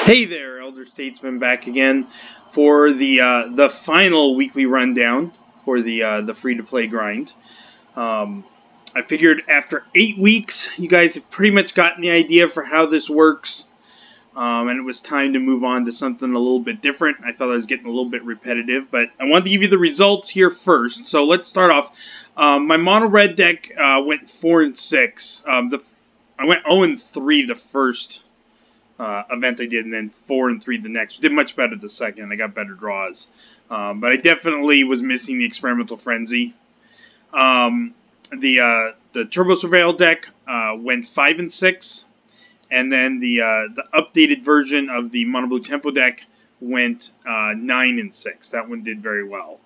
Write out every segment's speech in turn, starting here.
Hey there, Elder Statesman, back again for the final weekly rundown for the free-to-play grind. I figured after 8 weeks, you guys have pretty much gotten the idea for how this works, and it was time to move on to something a little bit different. I thought I was getting a little bit repetitive, but I wanted to give you the results here first. So let's start off. My mono red deck went 4-6. I went 0-3 the first event I did, and then 4-3 the next. Did much better the second. I got better draws, but I definitely was missing the experimental frenzy. The Turbo Surveil deck went 5-6, and then the updated version of the Mono Blue Tempo deck went 9-6. That one did very well.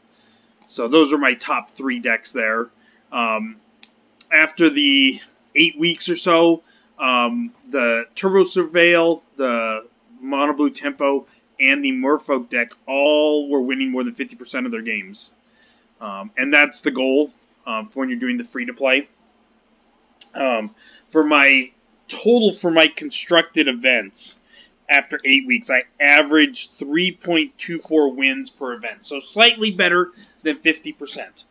So those are my top 3 decks there. After the 8 weeks or so, the Turbo Surveil, the Mono Blue Tempo, and the Merfolk deck all were winning more than 50% of their games. And that's the goal for when you're doing the free-to-play. For my total for my constructed events, after 8 weeks, I averaged 3.24 wins per event. So slightly better than 50%.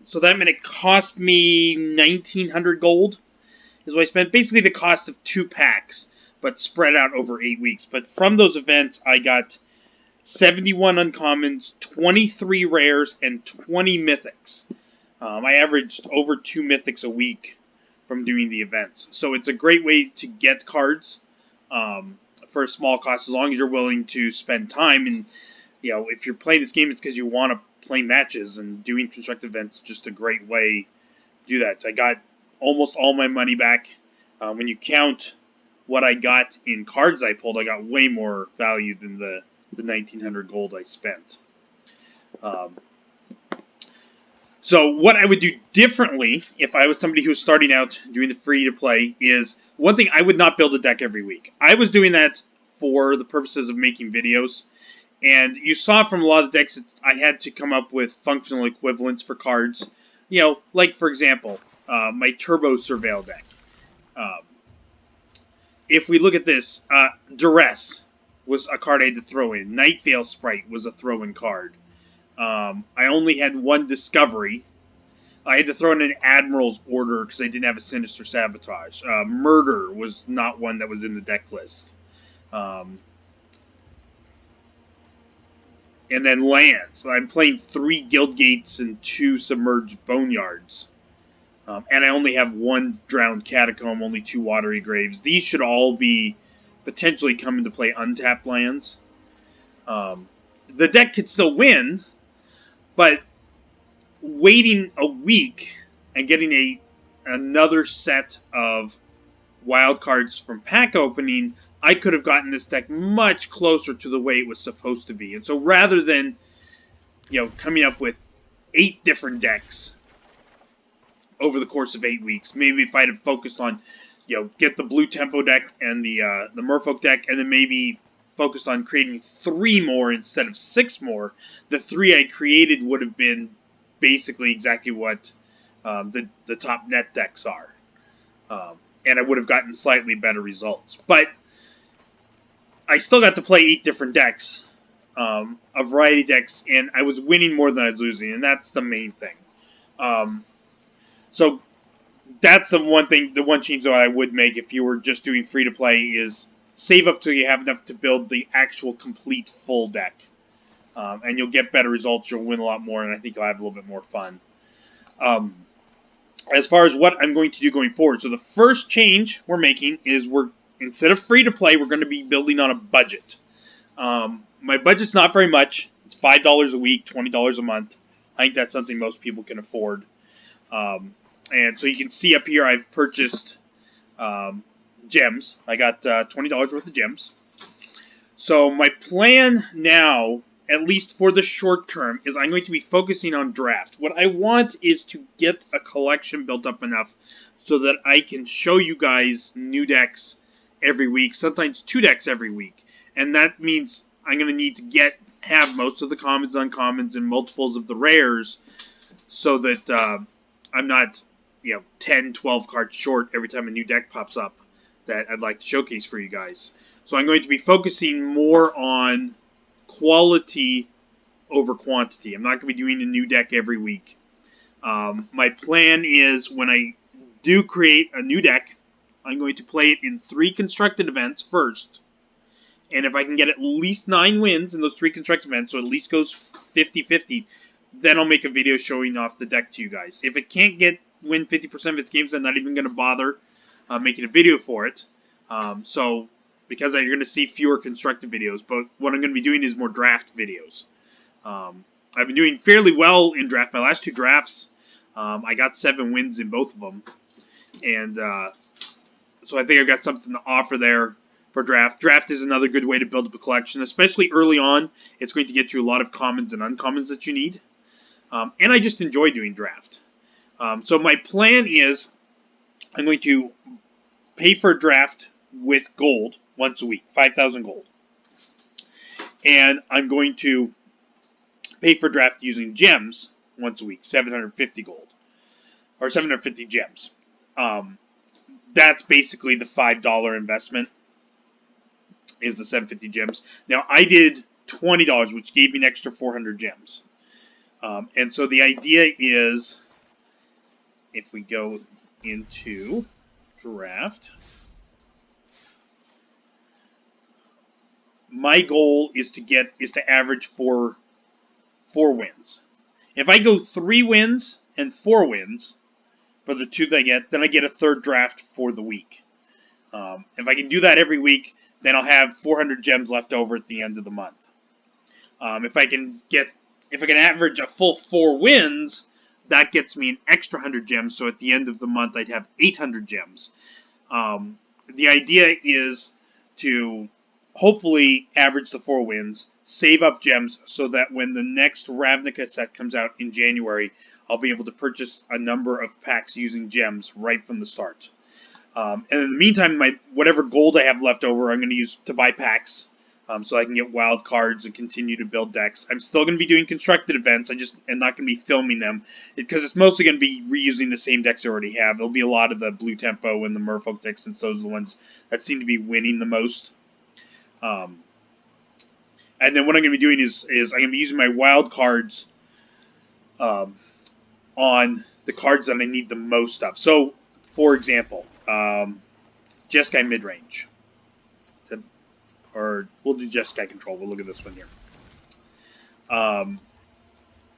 So that meant it cost me 1,900 gold. Is what I spent. Basically the cost of 2 packs, but spread out over 8 weeks. But from those events, I got 71 uncommons, 23 rares, and 20 mythics. I averaged over 2 mythics a week from doing the events. So it's a great way to get cards for a small cost, as long as you're willing to spend time. And if you're playing this game, it's because you want to play matches, and doing constructed events is just a great way to do that. I got almost all my money back. When you count what I got in cards I pulled, I got way more value than the 1,900 gold I spent. So what I would do differently if I was somebody who was starting out doing the free-to-play is, one thing, I would not build a deck every week. I was doing that for the purposes of making videos. And you saw from a lot of the decks that I had to come up with functional equivalents for cards. Like, for example, my Turbo Surveil deck. If we look at this, Duress was a card I had to throw in. Night Veil Sprite was a throw-in card. I only had 1 Discovery. I had to throw in an Admiral's Order because I didn't have a Sinister Sabotage. Murder was not one that was in the deck list. And then lands. So I'm playing 3 Guild Gates and 2 Submerged Boneyards. And I only have 1 Drowned Catacomb, only 2 Watery Graves. These should all be potentially come into play untapped lands. The deck could still win, but waiting a week and getting another set of wild cards from pack opening, I could have gotten this deck much closer to the way it was supposed to be. And so rather than coming up with 8 different decks over the course of 8 weeks, maybe if I'd have focused on, get the Blue Tempo deck and the Merfolk deck, and then maybe focused on creating 3 more instead of 6 more, the 3 I created would have been basically exactly what the top net decks are. And I would have gotten slightly better results. But I still got to play 8 different decks, a variety of decks, and I was winning more than I was losing, and that's the main thing. So that's the one thing, the one change that I would make if you were just doing free-to-play is save up till you have enough to build the actual complete full deck. And you'll get better results, you'll win a lot more, and I think you'll have a little bit more fun. As far as what I'm going to do going forward, so the first change we're making is instead of free-to-play, we're going to be building on a budget. My budget's not very much. It's $5 a week, $20 a month. I think that's something most people can afford. And so you can see up here I've purchased gems. I got $20 worth of gems. So my plan now, at least for the short term, is I'm going to be focusing on draft. What I want is to get a collection built up enough so that I can show you guys new decks every week, sometimes 2 decks every week. And that means I'm going to need to have most of the commons, uncommons, and multiples of the rares so that I'm not 10, 12 cards short every time a new deck pops up that I'd like to showcase for you guys. So I'm going to be focusing more on quality over quantity. I'm not going to be doing a new deck every week. My plan is when I do create a new deck, I'm going to play it in 3 constructed events first. And if I can get at least 9 wins in those 3 constructed events, so at least goes 50-50, then I'll make a video showing off the deck to you guys. If it can't win 50% of its games, I'm not even going to bother making a video for it. Because you're going to see fewer constructed videos, but what I'm going to be doing is more draft videos. I've been doing fairly well in draft. My last 2 drafts, I got 7 wins in both of them. And so I think I've got something to offer there for draft. Draft is another good way to build up a collection, especially early on. It's going to get you a lot of commons and uncommons that you need. And I just enjoy doing draft. So my plan is I'm going to pay for a draft with gold once a week, 5,000 gold. And I'm going to pay for draft using gems once a week, 750 gold. Or 750 gems. That's basically the $5 investment, is the 750 gems. Now, I did $20, which gave me an extra 400 gems. And so the idea is, if we go into draft, my goal is to average 4 wins. If I go 3 wins and 4 wins for the 2 that I get, then I get a 3rd draft for the week. If I can do that every week, then I'll have 400 gems left over at the end of the month. If I can average a full 4 wins, that gets me an extra 100 gems. So at the end of the month, I'd have 800 gems. The idea is to hopefully average the 4 wins, save up gems so that when the next Ravnica set comes out in January, I'll be able to purchase a number of packs using gems right from the start. And in the meantime, whatever gold I have left over, I'm going to use to buy packs so I can get wild cards and continue to build decks. I'm still going to be doing constructed events. I just am not going to be filming them because it's mostly going to be reusing the same decks I already have. There'll be a lot of the Blue Tempo and the Merfolk decks, since those are the ones that seem to be winning the most. And then what I'm going to be doing is I'm going to be using my wild cards on the cards that I need the most of. So, for example, Jeskai midrange. Or we'll do Jeskai control. We'll look at this one here.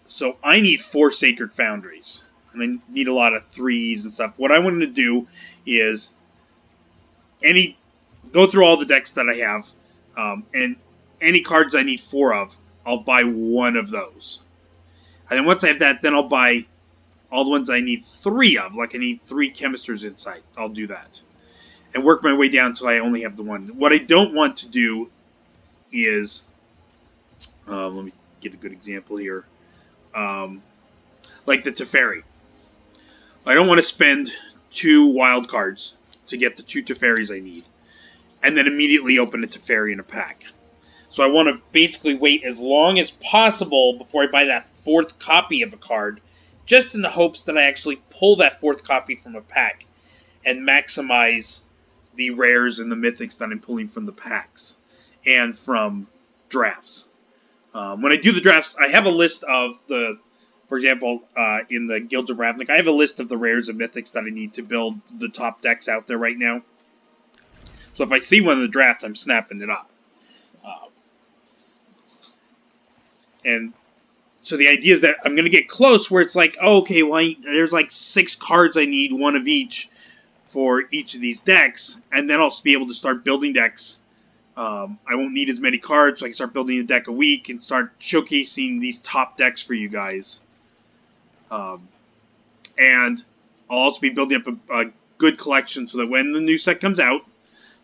So I need 4 Sacred Foundries. And I need a lot of 3s and stuff. What I wanted to do is go through all the decks that I have, and any cards I need 4 of, I'll buy 1 of those. And then once I have that, then I'll buy all the ones I need 3 of. Like I need 3 Chemisters Insight. I'll do that. And work my way down until I only have the 1. What I don't want to do is, let me get a good example here, like the Teferi. I don't want to spend 2 wild cards to get the 2 Teferis I need, and then immediately open a Teferi in a pack. So I want to basically wait as long as possible before I buy that 4th copy of a card, just in the hopes that I actually pull that 4th copy from a pack and maximize the rares and the mythics that I'm pulling from the packs and from drafts. When I do the drafts, I have a list of for example, in the Guilds of Ravnica, I have a list of the rares and mythics that I need to build the top decks out there right now. So if I see one in the draft, I'm snapping it up. And so the idea is that I'm going to get close where it's like, oh, okay, well, there's like 6 cards I need, 1 of each, for each of these decks, and then I'll be able to start building decks. I won't need as many cards, so I can start building a deck a week and start showcasing these top decks for you guys. And I'll also be building up a good collection so that when the new set comes out,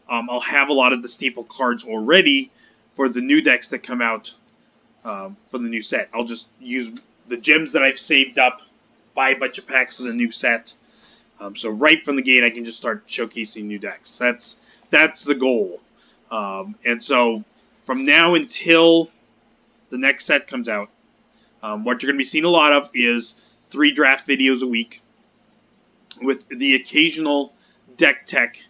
I'll have a lot of the staple cards already for the new decks that come out for the new set. I'll just use the gems that I've saved up, buy a bunch of packs of the new set. So right from the gate, I can just start showcasing new decks. That's the goal. And so from now until the next set comes out, what you're going to be seeing a lot of is 3 draft videos a week with the occasional deck tech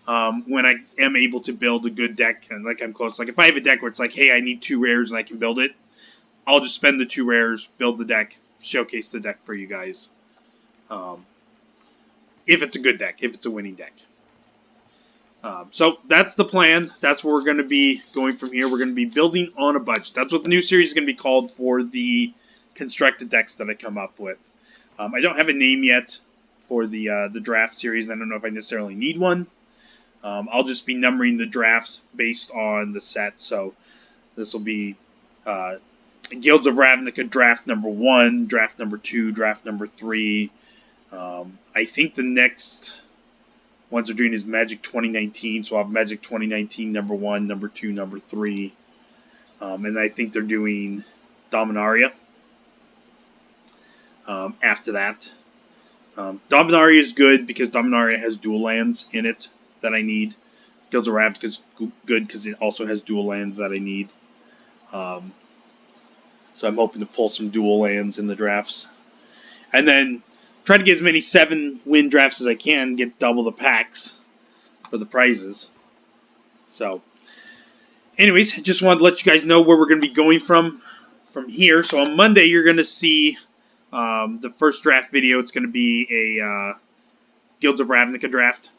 when I am able to build a good deck, and like I'm close. Like if I have a deck where it's like, hey, I need 2 rares and I can build it, I'll just spend the 2 rares, build the deck, showcase the deck for you guys. If it's a good deck, if it's a winning deck. So that's the plan. That's where we're going to be going from here. We're going to be building on a budget. That's what the new series is going to be called for the constructed decks that I come up with. I don't have a name yet for the draft series. I don't know if I necessarily need one. I'll just be numbering the drafts based on the set. So this will be Guilds of Ravnica draft number 1, draft number 2, draft number 3. I think the next ones they're doing is Magic 2019, so I'll have Magic 2019 number 1, number 2, number 3. And I think they're doing Dominaria after that. Dominaria is good because Dominaria has dual lands in it that I need. Guilds of Ravnica is good because it also has dual lands that I need. So I'm hoping to pull some dual lands in the drafts. And then try to get as many 7-win drafts as I can, get double the packs for the prizes. So, anyways, just wanted to let you guys know where we're going to be going from here. So on Monday, you're going to see the first draft video. It's going to be a Guilds of Ravnica draft.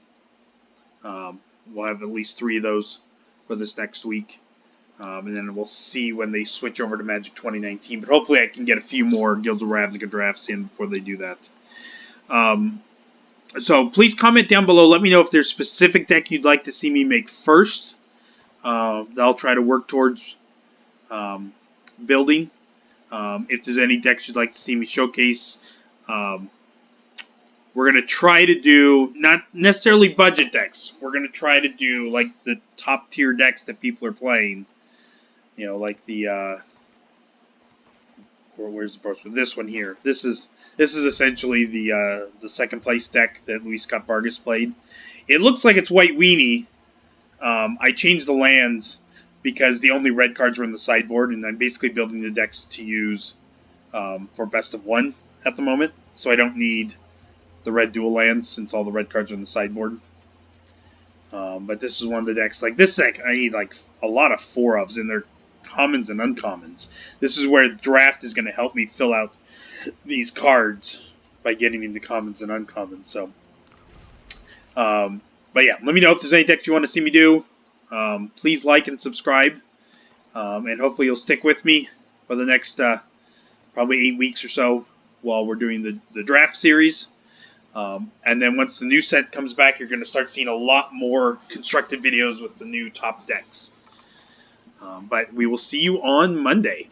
We'll have at least 3 of those for this next week. And then we'll see when they switch over to Magic 2019. But hopefully I can get a few more Guilds of Ravnica drafts in before they do that. So please comment down below. Let me know if there's a specific deck you'd like to see me make first. I'll try to work towards building. If there's any decks you'd like to see me showcase. We're going to try to do, not necessarily budget decks. We're going to try to do like the top tier decks that people are playing. You know, like the, where's the poster? This one here. This is essentially the second place deck that Luis Scott Vargas played. It looks like it's White Weenie. I changed the lands because the only red cards were in the sideboard, and I'm basically building the decks to use for best of 1 at the moment. So I don't need the red dual lands since all the red cards are in the sideboard. But this is one of the decks. Like this deck, I need like a lot of 4-ofs, and they're commons and uncommons. This is where draft is going to help me fill out these cards by getting into commons and uncommons. So, but yeah, let me know if there's any decks you want to see me do. Please like and subscribe, and hopefully you'll stick with me for the next probably 8 weeks or so while we're doing the draft series. And then once the new set comes back, you're going to start seeing a lot more constructed videos with the new top decks. But we will see you on Monday.